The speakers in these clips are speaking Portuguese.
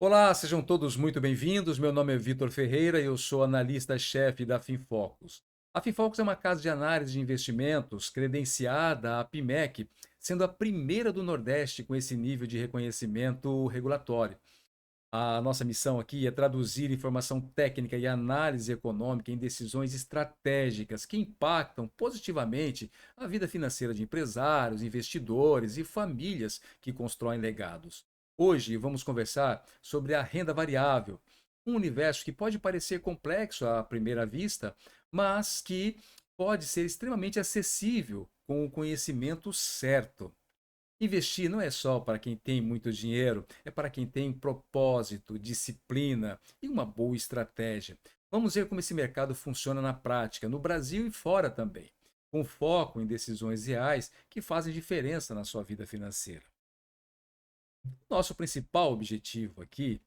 Olá, sejam todos muito bem-vindos. Meu nome é Vitor Ferreira e eu sou analista-chefe da Finfocus. A Finfocus é uma casa de análise de investimentos credenciada à PMEC, sendo a primeira do Nordeste com esse nível de reconhecimento regulatório. A nossa missão aqui é traduzir informação técnica e análise econômica em decisões estratégicas que impactam positivamente a vida financeira de empresários, investidores e famílias que constroem legados. Hoje vamos conversar sobre a renda variável, um universo que pode parecer complexo à primeira vista, mas que pode ser extremamente acessível com o conhecimento certo. Investir não é só para quem tem muito dinheiro, é para quem tem propósito, disciplina e uma boa estratégia. Vamos ver como esse mercado funciona na prática, no Brasil e fora também, com foco em decisões reais que fazem diferença na sua vida financeira. Nosso principal objetivo aqui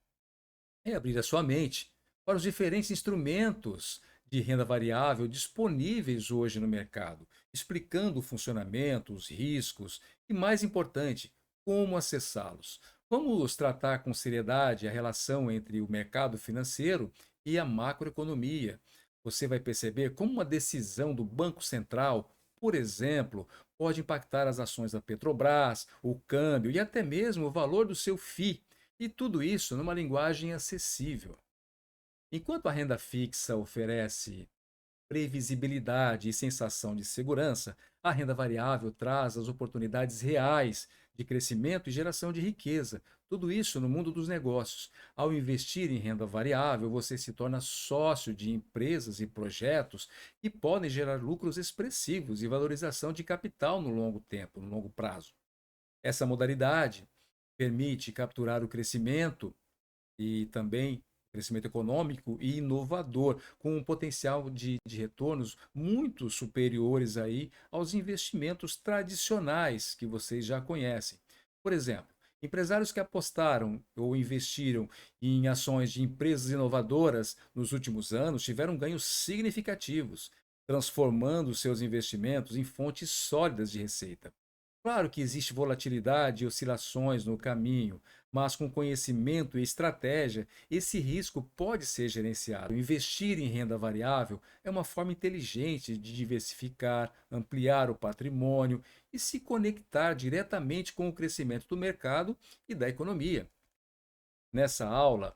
é abrir a sua mente para os diferentes instrumentos de renda variável disponíveis hoje no mercado, explicando o funcionamento, os riscos e, mais importante, como acessá-los. Vamos tratar com seriedade a relação entre o mercado financeiro e a macroeconomia. Você vai perceber como uma decisão do Banco Central, por exemplo, pode impactar as ações da Petrobras, o câmbio e até mesmo o valor do seu FII, e tudo isso numa linguagem acessível. Enquanto a renda fixa oferece previsibilidade e sensação de segurança, a renda variável traz as oportunidades reais de crescimento e geração de riqueza. Tudo isso no mundo dos negócios. Ao investir em renda variável, você se torna sócio de empresas e projetos que podem gerar lucros expressivos e valorização de capital no longo tempo, no longo prazo. Essa modalidade permite capturar o crescimento e também crescimento econômico e inovador, com um potencial de retornos muito superiores aí aos investimentos tradicionais que vocês já conhecem. Por exemplo, empresários que apostaram ou investiram em ações de empresas inovadoras nos últimos anos tiveram ganhos significativos, transformando seus investimentos em fontes sólidas de receita. Claro que existe volatilidade e oscilações no caminho, mas com conhecimento e estratégia, esse risco pode ser gerenciado. Investir em renda variável é uma forma inteligente de diversificar, ampliar o patrimônio e se conectar diretamente com o crescimento do mercado e da economia. Nessa aula,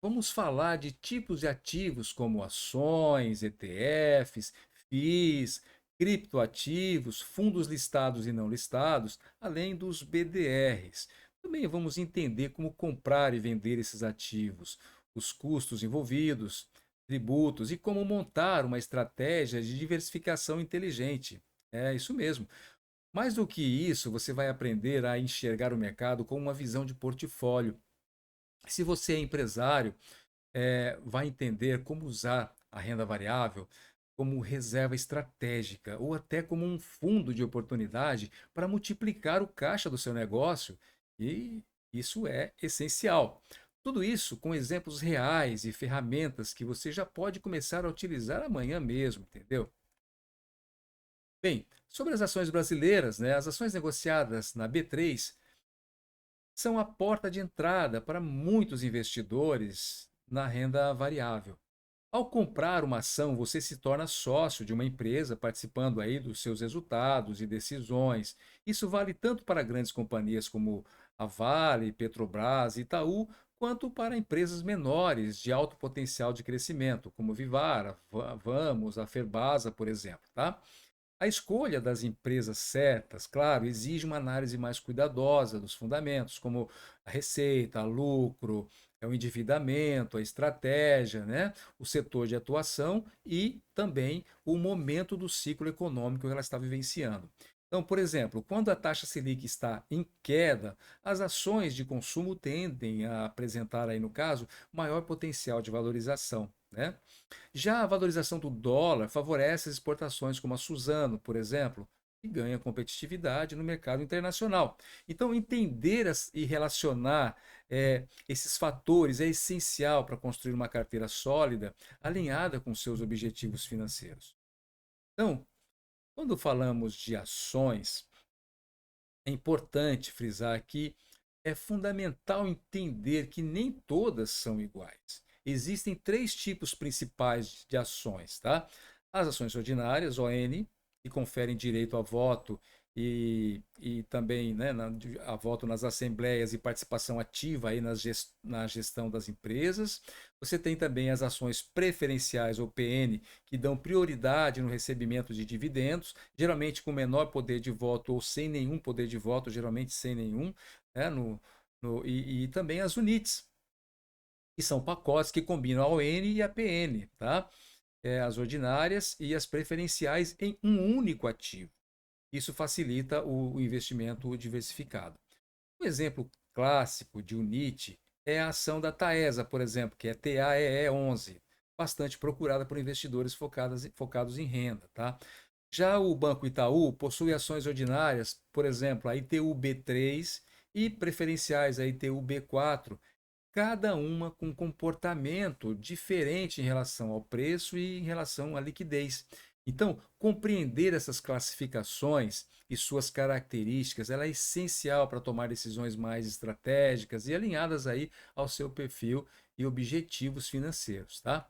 vamos falar de tipos de ativos como ações, ETFs, FIIs, criptoativos, fundos listados e não listados, além dos BDRs. Também vamos entender como comprar e vender esses ativos, os custos envolvidos, tributos e como montar uma estratégia de diversificação inteligente. É isso mesmo. Mais do que isso, você vai aprender a enxergar o mercado com uma visão de portfólio. Se você é empresário, vai entender como usar a renda variável como reserva estratégica ou até como um fundo de oportunidade para multiplicar o caixa do seu negócio, e isso é essencial. Tudo isso com exemplos reais e ferramentas que você já pode começar a utilizar amanhã mesmo, entendeu? Bem, sobre as ações brasileiras, né, as ações negociadas na B3 são a porta de entrada para muitos investidores na renda variável. Ao comprar uma ação, você se torna sócio de uma empresa, participando aí dos seus resultados e decisões. Isso vale tanto para grandes companhias como a Vale, Petrobras, Itaú, quanto para empresas menores de alto potencial de crescimento, como Vivara, Vamos, a Ferbasa, por exemplo, tá? A escolha das empresas certas, claro, exige uma análise mais cuidadosa dos fundamentos, como a receita, lucro, o endividamento, a estratégia, né? O setor de atuação e também o momento do ciclo econômico que ela está vivenciando. Então, por exemplo, quando a taxa Selic está em queda, as ações de consumo tendem a apresentar aí, no caso, maior potencial de valorização, né? Já a valorização do dólar favorece as exportações como a Suzano, por exemplo, que ganha competitividade no mercado internacional. Então, entender e relacionar esses fatores é essencial para construir uma carteira sólida, alinhada com seus objetivos financeiros. Então, quando falamos de ações, é importante frisar aqui é fundamental entender que nem todas são iguais. Existem três tipos principais de ações, tá? As ações ordinárias, ON, que conferem direito a voto e também, né, a voto nas assembleias e participação ativa aí na gestão das empresas. Você tem também as ações preferenciais, ou PN, que dão prioridade no recebimento de dividendos, geralmente com menor poder de voto ou sem nenhum poder de voto, geralmente sem nenhum, né, e também as UNITs, que são pacotes que combinam a ON e a PN, tá? As ordinárias e as preferenciais em um único ativo. Isso facilita o investimento diversificado. Um exemplo clássico de UNIT é a ação da Taesa, por exemplo, que é TAEE11, bastante procurada por investidores focados em renda. Tá? Já o Banco Itaú possui ações ordinárias, por exemplo, a ITU-B3 e preferenciais, a ITU-B4, cada uma com comportamento diferente em relação ao preço e em relação à liquidez. Então, compreender essas classificações e suas características, ela é essencial para tomar decisões mais estratégicas e alinhadas aí ao seu perfil e objetivos financeiros, tá?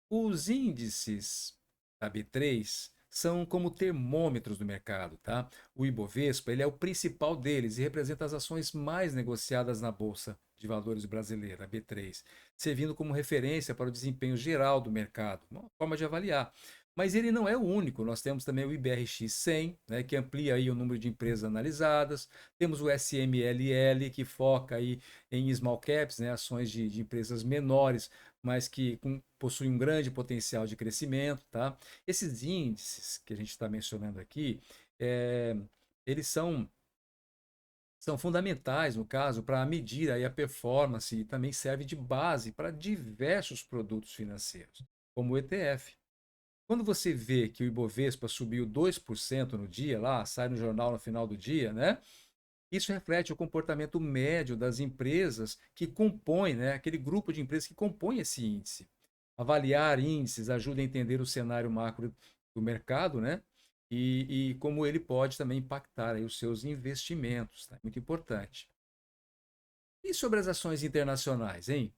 Os índices da B3 são como termômetros do mercado, tá? O Ibovespa, ele é o principal deles e representa as ações mais negociadas na Bolsa de Valores brasileira, a B3, servindo como referência para o desempenho geral do mercado, uma forma de avaliar. Mas ele não é o único, nós temos também o IBRX 100, né, que amplia aí o número de empresas analisadas, temos o SMLL, que foca aí em small caps, né, ações de empresas menores, mas que possuem um grande potencial de crescimento, tá? Esses índices que a gente está mencionando aqui, é, eles são fundamentais, no caso, para medir aí a performance e também serve de base para diversos produtos financeiros, como o ETF. Quando você vê que o Ibovespa subiu 2% no dia, lá, sai no jornal no final do dia, né? Isso reflete o comportamento médio das empresas que compõem, né, aquele grupo de empresas que compõem esse índice. Avaliar índices ajuda a entender o cenário macro do mercado, né? E como ele pode também impactar aí os seus investimentos. Tá? Muito importante. E sobre as ações internacionais, hein?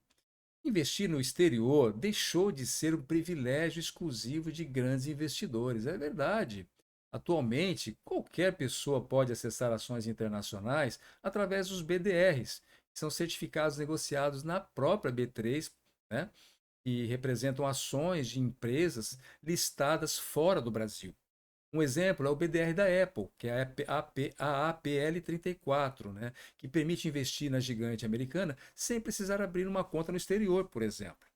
Investir no exterior deixou de ser um privilégio exclusivo de grandes investidores. É verdade. Atualmente, qualquer pessoa pode acessar ações internacionais através dos BDRs, que são certificados negociados na própria B3, né? E representam ações de empresas listadas fora do Brasil. Um exemplo é o BDR da Apple, que é a APL34, né, que permite investir na gigante americana sem precisar abrir uma conta no exterior, por exemplo.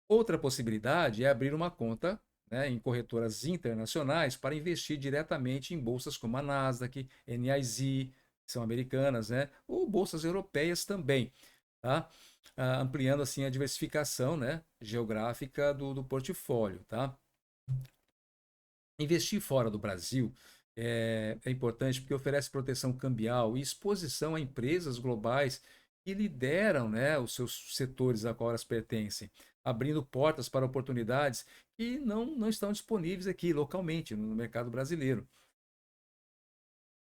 Outra possibilidade é abrir uma conta, né, em corretoras internacionais para investir diretamente em bolsas como a Nasdaq, NYSE, que são americanas, né, ou bolsas europeias também, tá? Ampliando assim a diversificação, né, geográfica do portfólio, tá? Investir fora do Brasil é importante porque oferece proteção cambial e exposição a empresas globais que lideram, né, os seus setores a qual elas pertencem, abrindo portas para oportunidades que não estão disponíveis aqui localmente, no mercado brasileiro.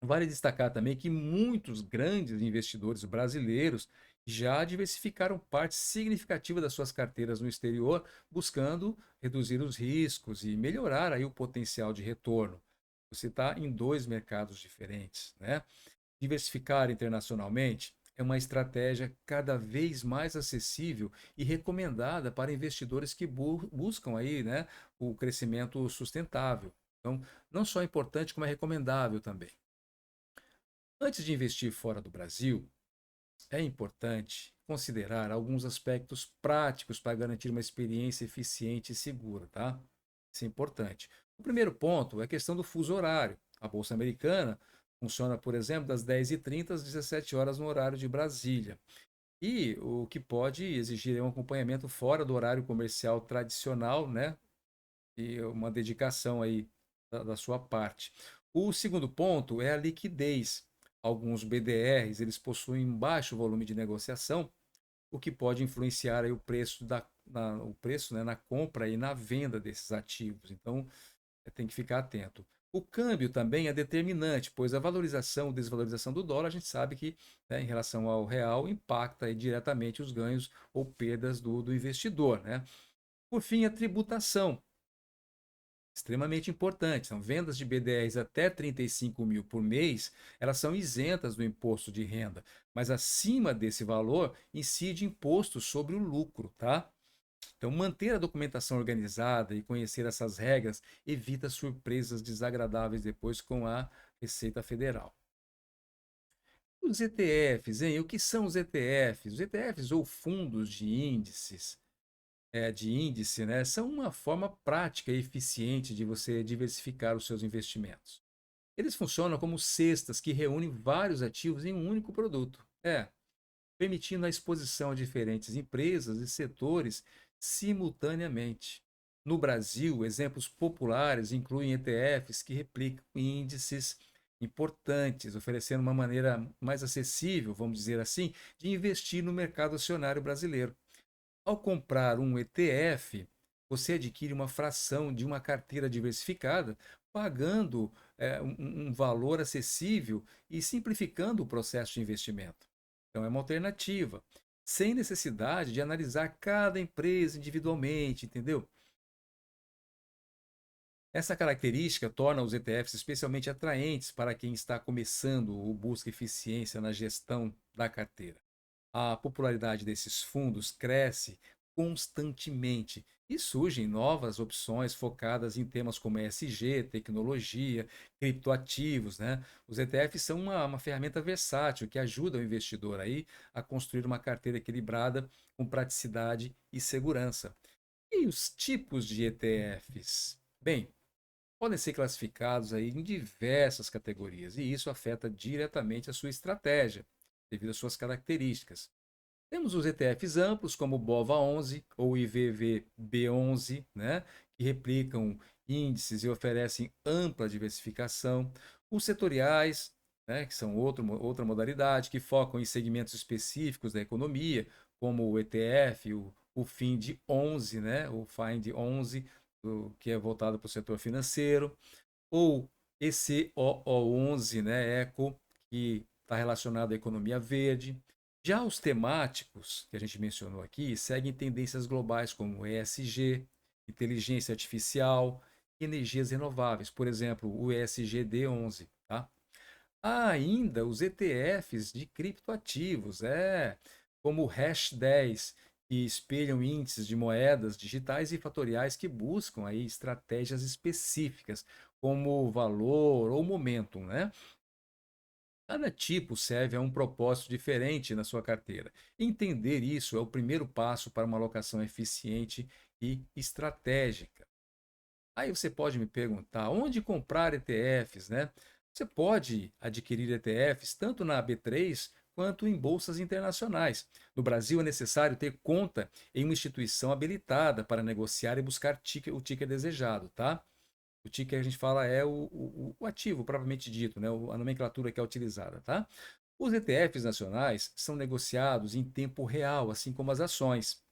Vale destacar também que muitos grandes investidores brasileiros já diversificaram parte significativa das suas carteiras no exterior, buscando reduzir os riscos e melhorar aí o potencial de retorno. Você está em dois mercados diferentes, né? Diversificar internacionalmente é uma estratégia cada vez mais acessível e recomendada para investidores que buscam aí, né, o crescimento sustentável. Então, não só é importante, como é recomendável também. Antes de investir fora do Brasil, é importante considerar alguns aspectos práticos para garantir uma experiência eficiente e segura, tá? Isso é importante. O primeiro ponto é a questão do fuso horário. A Bolsa Americana funciona, por exemplo, das 10h30 às 17 horas no horário de Brasília. E o que pode exigir um acompanhamento fora do horário comercial tradicional, né? E uma dedicação aí da sua parte. O segundo ponto é a liquidez. Alguns BDRs eles possuem um baixo volume de negociação, o que pode influenciar aí o preço o preço, né, na compra e na venda desses ativos. Então, tem que ficar atento. O câmbio também é determinante, pois a valorização ou desvalorização do dólar, a gente sabe que, né, em relação ao real, impacta aí diretamente os ganhos ou perdas do investidor, né? Por fim, a tributação, extremamente importante. São vendas de BDRs até 35 mil por mês, elas são isentas do imposto de renda, mas acima desse valor incide imposto sobre o lucro, tá? Então, manter a documentação organizada e conhecer essas regras evita surpresas desagradáveis depois com a Receita Federal. Os ETFs, hein? O que são os ETFs? Os ETFs ou fundos de índices, de índice, né, são uma forma prática e eficiente de você diversificar os seus investimentos. Eles funcionam como cestas que reúnem vários ativos em um único produto. Permitindo a exposição a diferentes empresas e setores simultaneamente. No Brasil, exemplos populares incluem ETFs que replicam índices importantes, oferecendo uma maneira mais acessível, vamos dizer assim, de investir no mercado acionário brasileiro. Ao comprar um ETF, você adquire uma fração de uma carteira diversificada, pagando um valor acessível e simplificando o processo de investimento. Então, é uma alternativa, sem necessidade de analisar cada empresa individualmente, entendeu? Essa característica torna os ETFs especialmente atraentes para quem está começando ou busca eficiência na gestão da carteira. A popularidade desses fundos cresce constantemente e surgem novas opções focadas em temas como ESG, tecnologia, criptoativos, né? Os ETFs são uma ferramenta versátil que ajuda o investidor aí a construir uma carteira equilibrada com praticidade e segurança. E os tipos de ETFs? Bem, podem ser classificados aí em diversas categorias e isso afeta diretamente a sua estratégia, devido às suas características. Temos os ETFs amplos, como o BOVA11 ou IVVB11, né, que replicam índices e oferecem ampla diversificação. Os setoriais, né, que são outra modalidade, que focam em segmentos específicos da economia, como o ETF, o FIND11, né, o FIND11, que é voltado para o setor financeiro, ou ECOO11, né, ECO, que está relacionado à economia verde. Já os temáticos que a gente mencionou aqui seguem tendências globais como ESG, inteligência artificial e energias renováveis, por exemplo, o ESGD11, tá? Há ainda os ETFs de criptoativos, como o Hash 10, que espelham índices de moedas digitais e fatoriais que buscam aí estratégias específicas, como valor ou momentum, né? Cada tipo serve a um propósito diferente na sua carteira. Entender isso é o primeiro passo para uma alocação eficiente e estratégica. Aí você pode me perguntar, onde comprar ETFs, né? Você pode adquirir ETFs tanto na B3 quanto em bolsas internacionais. No Brasil é necessário ter conta em uma instituição habilitada para negociar e buscar o ticker desejado, tá? O ticker a gente fala é o ativo propriamente dito, né? A nomenclatura que é utilizada, tá? Os ETFs nacionais são negociados em tempo real, assim como as ações.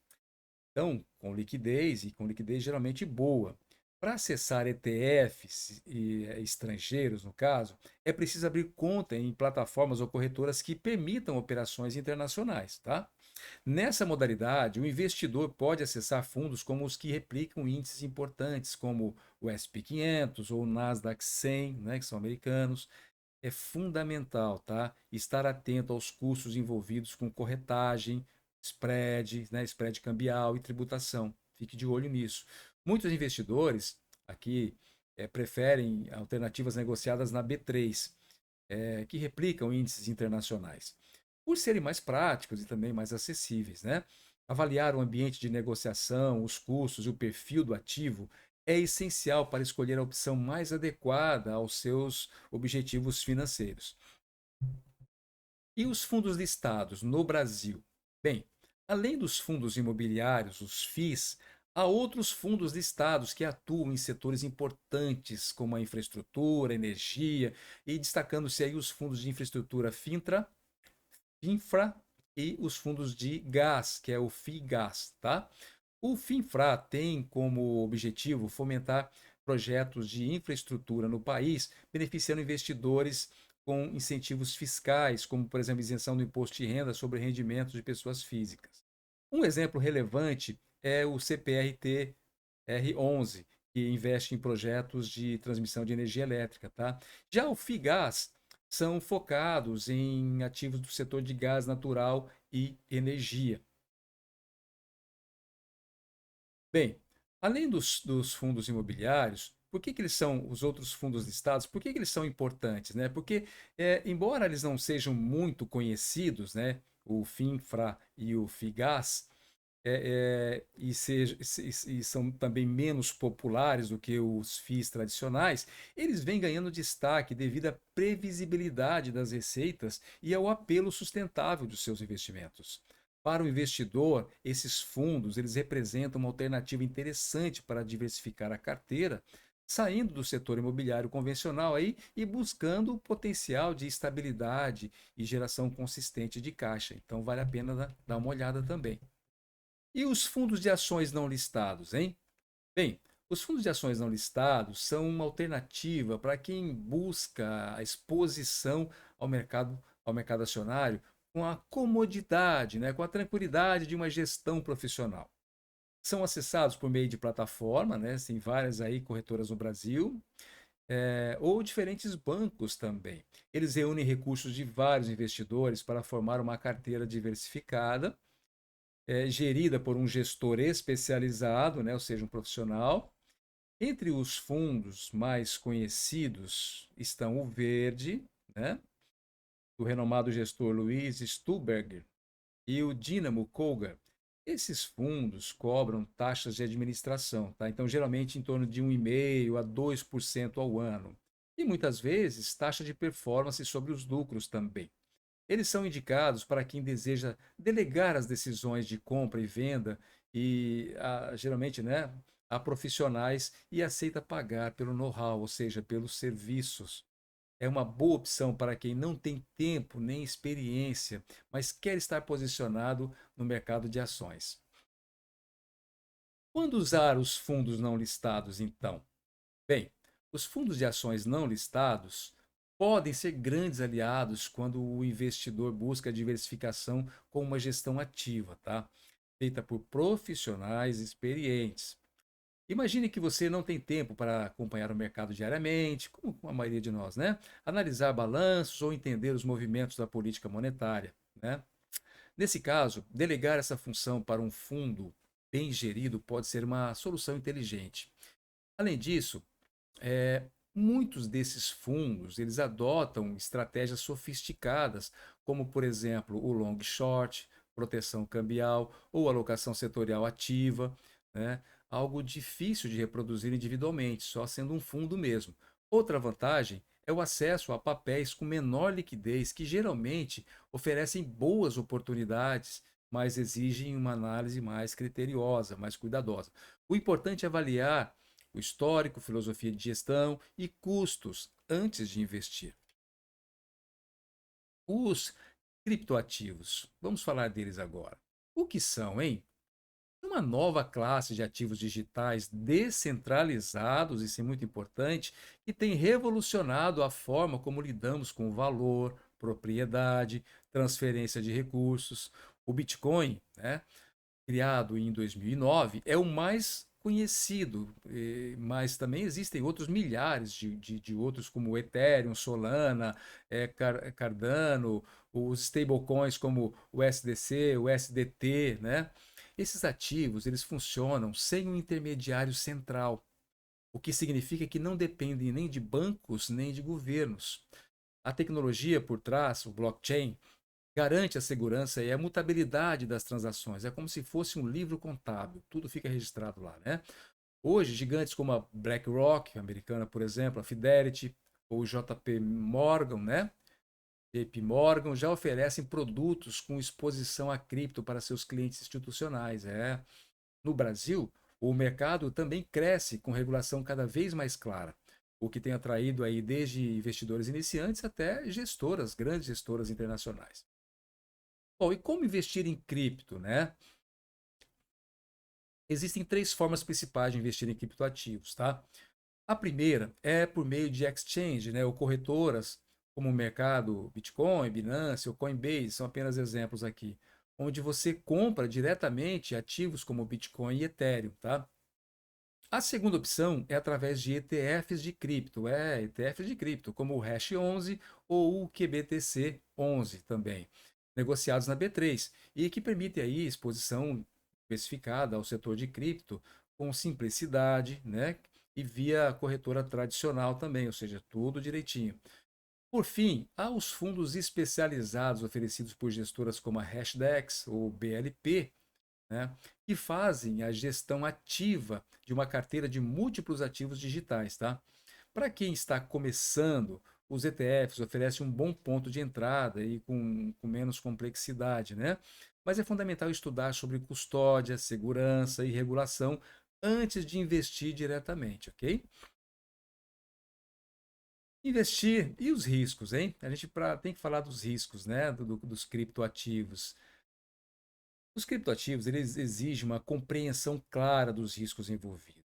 Então, com liquidez geralmente boa. Para acessar ETFs estrangeiros, no caso, é preciso abrir conta em plataformas ou corretoras que permitam operações internacionais, tá? Nessa modalidade, o investidor pode acessar fundos como os que replicam índices importantes, como o SP 500 ou o Nasdaq 100, né, que são americanos. É fundamental, tá? Estar atento aos custos envolvidos com corretagem, spread, né, spread cambial e tributação. Fique de olho nisso. Muitos investidores aqui preferem alternativas negociadas na B3, que replicam índices internacionais, por serem mais práticos e também mais acessíveis, né? Avaliar o ambiente de negociação, os custos e o perfil do ativo é essencial para escolher a opção mais adequada aos seus objetivos financeiros. E os fundos listados no Brasil? Bem, além dos fundos imobiliários, os FIIs, há outros fundos listados que atuam em setores importantes como a infraestrutura, energia e destacando-se aí os fundos de infraestrutura Finfra e os fundos de gás, que é o FIGAS, tá? O Finfra tem como objetivo fomentar projetos de infraestrutura no país, beneficiando investidores com incentivos fiscais, como, por exemplo, isenção do imposto de renda sobre rendimentos de pessoas físicas. Um exemplo relevante é o CPRT-R11, que investe em projetos de transmissão de energia elétrica, tá? Já o FIGAS são focados em ativos do setor de gás natural e energia. Bem, além dos fundos imobiliários, por que eles são os outros fundos listados? Por que eles são importantes, né? Porque, embora eles não sejam muito conhecidos, né, o FINFRA e o FIGAS, e são também menos populares do que os FIIs tradicionais, eles vêm ganhando destaque devido à previsibilidade das receitas e ao apelo sustentável dos seus investimentos. Para o investidor, esses fundos eles representam uma alternativa interessante para diversificar a carteira, saindo do setor imobiliário convencional aí e buscando o potencial de estabilidade e geração consistente de caixa. Então vale a pena dar uma olhada também. E os fundos de ações não listados, hein? Bem, os fundos de ações não listados são uma alternativa para quem busca a exposição ao mercado acionário com a comodidade, né, com a tranquilidade de uma gestão profissional. São acessados por meio de plataforma, né, tem várias aí corretoras no Brasil, ou diferentes bancos também. Eles reúnem recursos de vários investidores para formar uma carteira diversificada gerida por um gestor especializado, né, ou seja, um profissional. Entre os fundos mais conhecidos estão o Verde, né, do renomado gestor Luiz Stuberger, e o Dynamo Koga. Esses fundos cobram taxas de administração, tá? Então, geralmente em torno de 1,5% a 2% ao ano. E muitas vezes taxa de performance sobre os lucros também. Eles são indicados para quem deseja delegar as decisões de compra e venda e geralmente, né, a profissionais e aceita pagar pelo know-how, ou seja, pelos serviços. É uma boa opção para quem não tem tempo nem experiência, mas quer estar posicionado no mercado de ações. Quando usar os fundos não listados, então? Bem, os fundos de ações não listados podem ser grandes aliados quando o investidor busca diversificação com uma gestão ativa, tá? Feita por profissionais experientes. Imagine que você não tem tempo para acompanhar o mercado diariamente, como a maioria de nós, né? Analisar balanços ou entender os movimentos da política monetária, né? Nesse caso, delegar essa função para um fundo bem gerido pode ser uma solução inteligente. Além disso, muitos desses fundos eles adotam estratégias sofisticadas, como por exemplo o long short, proteção cambial ou alocação setorial ativa, né? Algo difícil de reproduzir individualmente, só sendo um fundo mesmo. Outra vantagem é o acesso a papéis com menor liquidez, que geralmente oferecem boas oportunidades, mas exigem uma análise mais criteriosa, mais cuidadosa. O importante é avaliar o histórico, filosofia de gestão e custos antes de investir. Os criptoativos, vamos falar deles agora. O que são, hein? Uma nova classe de ativos digitais descentralizados, isso é muito importante, que tem revolucionado a forma como lidamos com o valor, propriedade, transferência de recursos. O Bitcoin, né, criado em 2009, é o mais conhecido, mas também existem outros milhares de outros, como o Ethereum, Solana, Cardano, os stablecoins como o SDC, o SDT, né? Esses ativos, eles funcionam sem um intermediário central, o que significa que não dependem nem de bancos nem de governos. A tecnologia por trás, o blockchain, garante a segurança e a mutabilidade das transações. É como se fosse um livro contábil, tudo fica registrado lá, né? Hoje, gigantes como a BlackRock, americana, por exemplo, a Fidelity ou o JP Morgan, né? JP Morgan já oferecem produtos com exposição a cripto para seus clientes institucionais. No Brasil, o mercado também cresce com regulação cada vez mais clara, o que tem atraído aí desde investidores iniciantes até gestoras, grandes gestoras internacionais. Bom, e como investir em cripto, né? Existem três formas principais de investir em criptoativos, tá? A primeira é por meio de exchange, né, ou corretoras, como o mercado Bitcoin, Binance ou Coinbase, são apenas exemplos aqui, onde você compra diretamente ativos como Bitcoin e Ethereum, tá? A segunda opção é através de ETFs de cripto, ETFs de cripto, como o Hash 11 ou o QBTC 11 também, negociados na B3 e que permitem aí exposição diversificada ao setor de cripto com simplicidade, né? E via corretora tradicional também, ou seja, tudo direitinho. Por fim, há os fundos especializados oferecidos por gestoras como a Hashdex ou BLP, né, que fazem a gestão ativa de uma carteira de múltiplos ativos digitais. Tá? Para quem está começando, os ETFs oferecem um bom ponto de entrada e com menos complexidade, né? Mas é fundamental estudar sobre custódia, segurança e regulação antes de investir diretamente, ok? Investir e os riscos, hein? A gente tem que falar dos riscos, né? Dos criptoativos. Os criptoativos, eles exigem uma compreensão clara dos riscos envolvidos.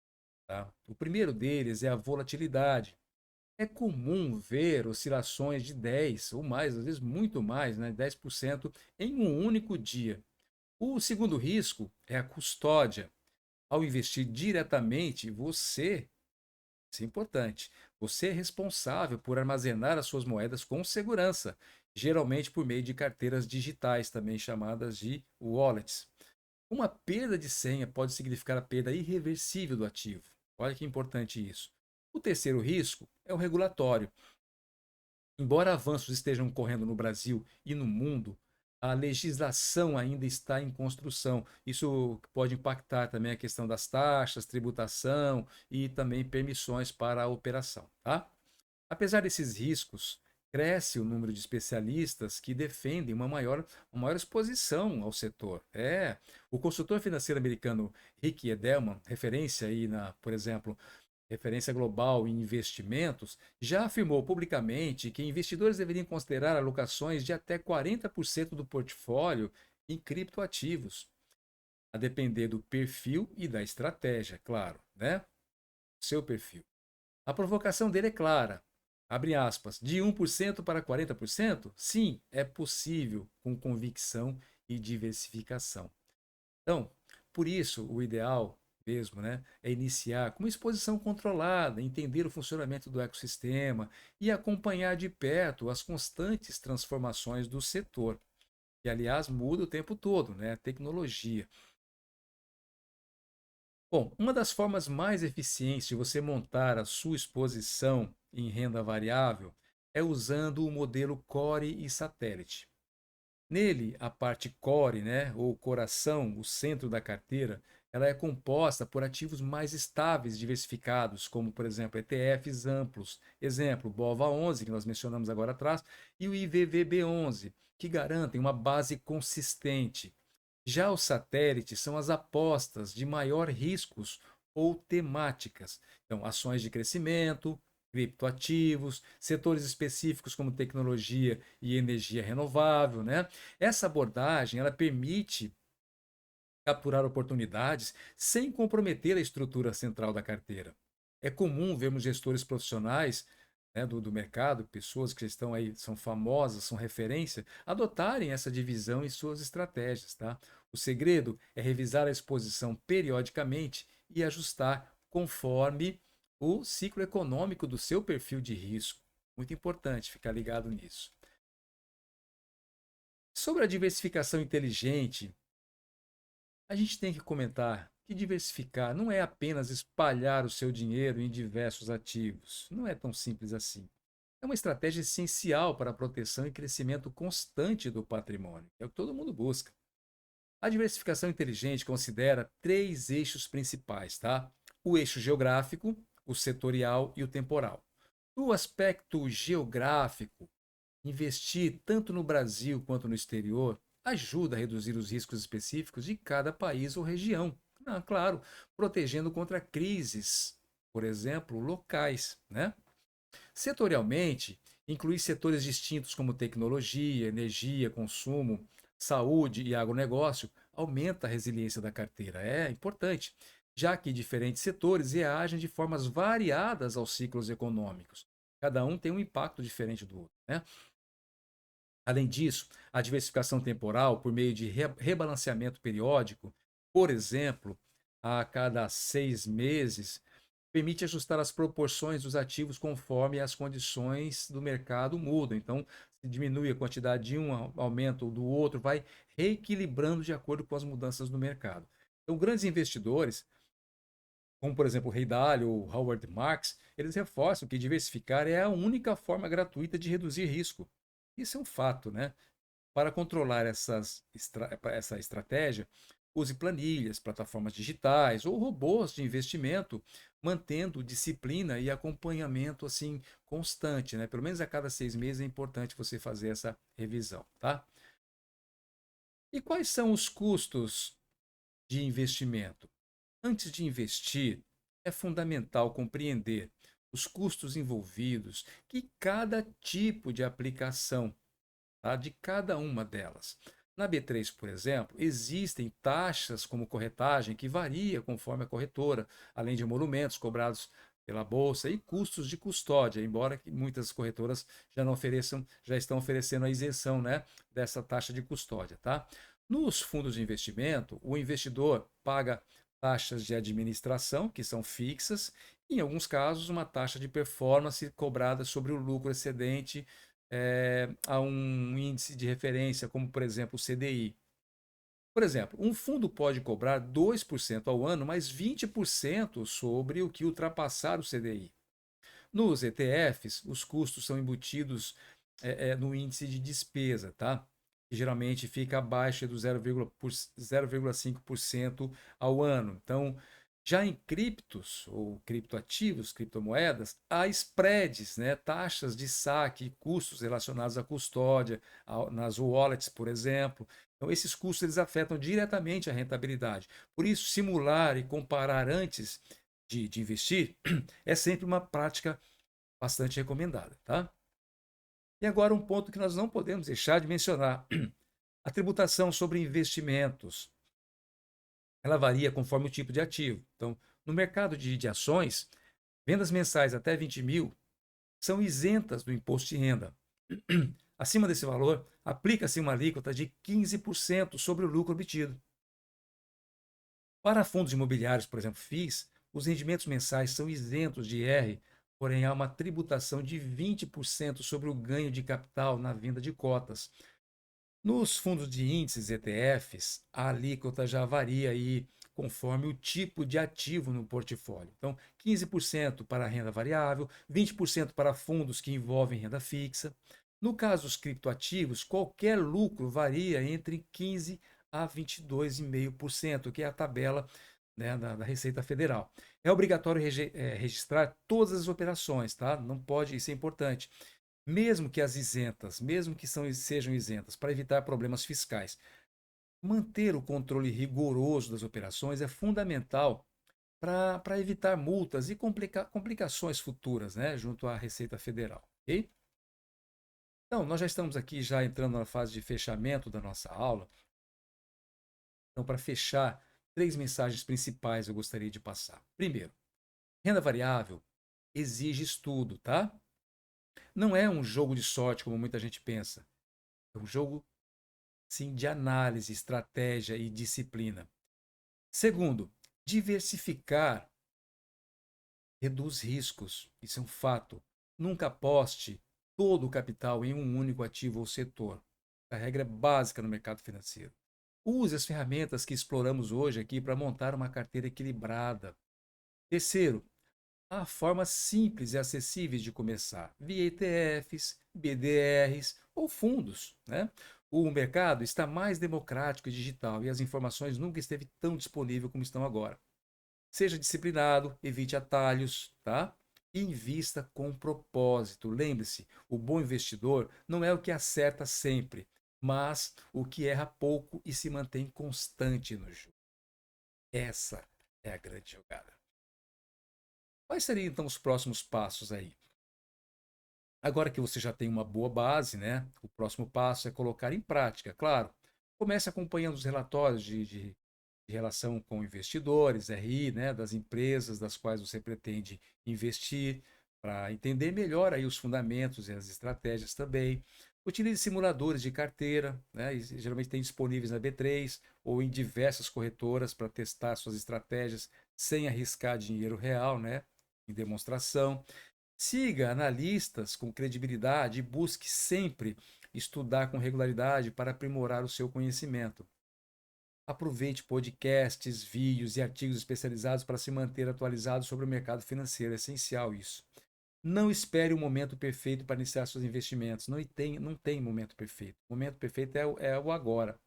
Tá? O primeiro deles é a volatilidade. É comum ver oscilações de 10 ou mais, às vezes muito mais, né? 10% em um único dia. O segundo risco é a custódia. Ao investir diretamente, isso é importante, você é responsável por armazenar as suas moedas com segurança, geralmente por meio de carteiras digitais, também chamadas de wallets. Uma perda de senha pode significar a perda irreversível do ativo. Olha que importante isso. O terceiro risco é o regulatório. Embora avanços estejam ocorrendo no Brasil e no mundo, a legislação ainda está em construção. Isso pode impactar também a questão das taxas, tributação e também permissões para a operação. Tá? Apesar desses riscos, cresce o número de especialistas que defendem uma maior exposição ao setor. O consultor financeiro americano Rick Edelman, referência aí por exemplo, referência global em investimentos, já afirmou publicamente que investidores deveriam considerar alocações de até 40% do portfólio em criptoativos, a depender do perfil e da estratégia, claro, né? Seu perfil. A provocação dele é clara. Abre aspas, de 1% para 40%? Sim, é possível com convicção e diversificação. Então, por isso, o ideal mesmo, né, é iniciar com uma exposição controlada, entender o funcionamento do ecossistema e acompanhar de perto as constantes transformações do setor, que aliás muda o tempo todo, né, a tecnologia. Bom, uma das formas mais eficientes de você montar a sua exposição em renda variável é usando o modelo Core e satélite. Nele, a parte core, né, ou coração, o centro da carteira, ela é composta por ativos mais estáveis, diversificados, como, por exemplo, ETFs amplos. Exemplo, BOVA11, que nós mencionamos agora atrás, e o IVVB11, que garantem uma base consistente. Já os satélites são as apostas de maior riscos ou temáticas. Então, ações de crescimento, criptoativos, setores específicos como tecnologia e energia renovável, né? Essa abordagem, ela permite capturar oportunidades sem comprometer a estrutura central da carteira. É comum vermos gestores profissionais, né, do mercado, pessoas que estão aí, são famosas, são referência, adotarem essa divisão em suas estratégias. Tá? O segredo é revisar a exposição periodicamente e ajustar conforme o ciclo econômico do seu perfil de risco. Muito importante ficar ligado nisso. Sobre a diversificação inteligente, a gente tem que comentar que diversificar não é apenas espalhar o seu dinheiro em diversos ativos. Não é tão simples assim. É uma estratégia essencial para a proteção e crescimento constante do patrimônio. É o que todo mundo busca. A diversificação inteligente considera três eixos principais, tá? O eixo geográfico, o setorial e o temporal. No aspecto geográfico, investir tanto no Brasil quanto no exterior ajuda a reduzir os riscos específicos de cada país ou região. Claro, protegendo contra crises, por exemplo, locais, né? Setorialmente, incluir setores distintos como tecnologia, energia, consumo, saúde e agronegócio aumenta a resiliência da carteira. É importante. já que diferentes setores reagem de formas variadas aos ciclos econômicos. Cada um tem um impacto diferente do outro, né? Além disso, a diversificação temporal, por meio de rebalanceamento periódico, por exemplo, a cada 6 meses, permite ajustar as proporções dos ativos conforme as condições do mercado mudam. Então, se diminui a quantidade de um, aumenta o do outro, vai reequilibrando de acordo com as mudanças do mercado. Então, grandes investidores, como por exemplo o Ray Dalio ou Howard Marks, eles reforçam que diversificar é a única forma gratuita de reduzir risco. Isso é um fato, né? Para controlar essa estratégia, use planilhas, plataformas digitais ou robôs de investimento, mantendo disciplina e acompanhamento assim constante, né? Pelo menos a cada 6 meses é importante você fazer essa revisão, tá? E quais são os custos de investimento? Antes de investir, é fundamental compreender os custos envolvidos que cada tipo de aplicação, tá, de cada uma delas. Na B3, por exemplo, existem taxas como corretagem que varia conforme a corretora, além de emolumentos cobrados pela bolsa e custos de custódia, embora que muitas corretoras já não ofereçam, já estão oferecendo a isenção, né, dessa taxa de custódia, tá? Nos fundos de investimento, o investidor paga taxas de administração, que são fixas, e em alguns casos uma taxa de performance cobrada sobre o lucro excedente a um índice de referência, como por exemplo o CDI. Por exemplo, um fundo pode cobrar 2% ao ano, mais 20% sobre o que ultrapassar o CDI. Nos ETFs, os custos são embutidos no índice de despesa, tá? Que geralmente fica abaixo do 0,5% ao ano. Então, já em criptos ou criptoativos, criptomoedas, há spreads, né? Taxas de saque e custos relacionados à custódia, nas wallets, por exemplo. Então, esses custos eles afetam diretamente a rentabilidade. Por isso, simular e comparar antes de investir é sempre uma prática bastante recomendada, tá? E agora um ponto que nós não podemos deixar de mencionar: a tributação sobre investimentos. Ela varia conforme o tipo de ativo. Então, no mercado de ações, vendas mensais até 20 mil são isentas do imposto de renda. Acima desse valor, aplica-se uma alíquota de 15% sobre o lucro obtido. Para fundos imobiliários, por exemplo, FIIs, os rendimentos mensais são isentos de IR, porém há uma tributação de 20% sobre o ganho de capital na venda de cotas. Nos fundos de índices ETFs, a alíquota já varia aí conforme o tipo de ativo no portfólio. Então, 15% para renda variável, 20% para fundos que envolvem renda fixa. No caso dos criptoativos, qualquer lucro varia entre 15 a 22,5%, que é a tabela, né, da Receita Federal. É obrigatório registrar todas as operações, tá? Não pode, isso é importante. Mesmo que as isentas, mesmo que sejam isentas, para evitar problemas fiscais. Manter o controle rigoroso das operações é fundamental para evitar multas e complicações futuras, né, junto à Receita Federal. Ok? Então, nós já estamos aqui já entrando na fase de fechamento da nossa aula. Então, para fechar, 3 mensagens principais eu gostaria de passar. Primeiro, renda variável exige estudo, tá? Não é um jogo de sorte como muita gente pensa. É um jogo, sim, de análise, estratégia e disciplina. Segundo, diversificar reduz riscos. Isso é um fato. Nunca aposte todo o capital em um único ativo ou setor. A regra é básica no mercado financeiro. Use as ferramentas que exploramos hoje aqui para montar uma carteira equilibrada. Terceiro, há formas simples e acessíveis de começar, via ETFs, BDRs ou fundos, né? O mercado está mais democrático e digital e as informações nunca esteve tão disponíveis como estão agora. Seja disciplinado, evite atalhos, tá? E invista com propósito. Lembre-se, o bom investidor não é o que acerta sempre, mas o que erra pouco e se mantém constante no jogo. Essa é a grande jogada. Quais seriam então os próximos passos aí? Agora que você já tem uma boa base, né? O próximo passo é colocar em prática. Claro, comece acompanhando os relatórios de de relação com investidores, RI, né, das empresas das quais você pretende investir, para entender melhor aí os fundamentos e as estratégias também. Utilize simuladores de carteira, né, e geralmente tem disponíveis na B3 ou em diversas corretoras para testar suas estratégias sem arriscar dinheiro real, né, em demonstração. Siga analistas com credibilidade e busque sempre estudar com regularidade para aprimorar o seu conhecimento. Aproveite podcasts, vídeos e artigos especializados para se manter atualizado sobre o mercado financeiro. É essencial isso. Não espere o momento perfeito para iniciar seus investimentos. Não tem momento perfeito. O momento perfeito é o agora.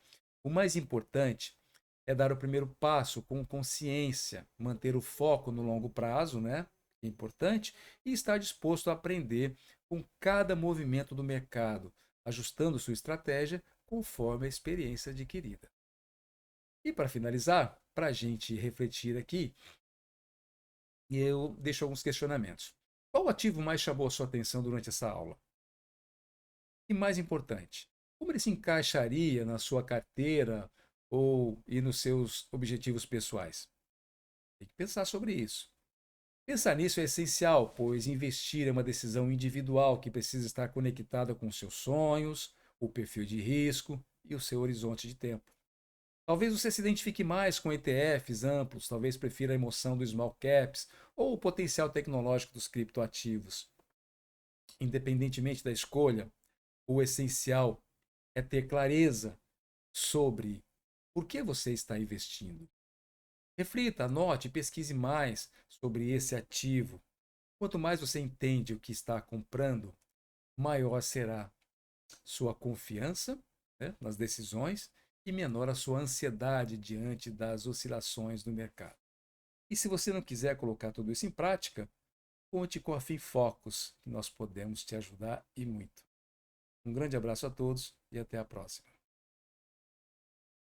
O mais importante é dar o primeiro passo com consciência, manter o foco no longo prazo, né? É importante, e estar disposto a aprender com cada movimento do mercado, ajustando sua estratégia conforme a experiência adquirida. E para finalizar, para a gente refletir aqui, eu deixo alguns questionamentos. Qual ativo mais chamou a sua atenção durante essa aula? E mais importante, como ele se encaixaria na sua carteira e nos seus objetivos pessoais? Tem que pensar sobre isso. Pensar nisso é essencial, pois investir é uma decisão individual que precisa estar conectada com os seus sonhos, o perfil de risco e o seu horizonte de tempo. Talvez você se identifique mais com ETFs amplos, talvez prefira a emoção do small caps ou o potencial tecnológico dos criptoativos. Independentemente da escolha, o essencial é ter clareza sobre por que você está investindo. Reflita, anote e pesquise mais sobre esse ativo. Quanto mais você entende o que está comprando, maior será sua confiança, né, nas decisões e menor a sua ansiedade diante das oscilações do mercado. E se você não quiser colocar tudo isso em prática, conte com a FinFocus, que nós podemos te ajudar e muito. Um grande abraço a todos e até a próxima.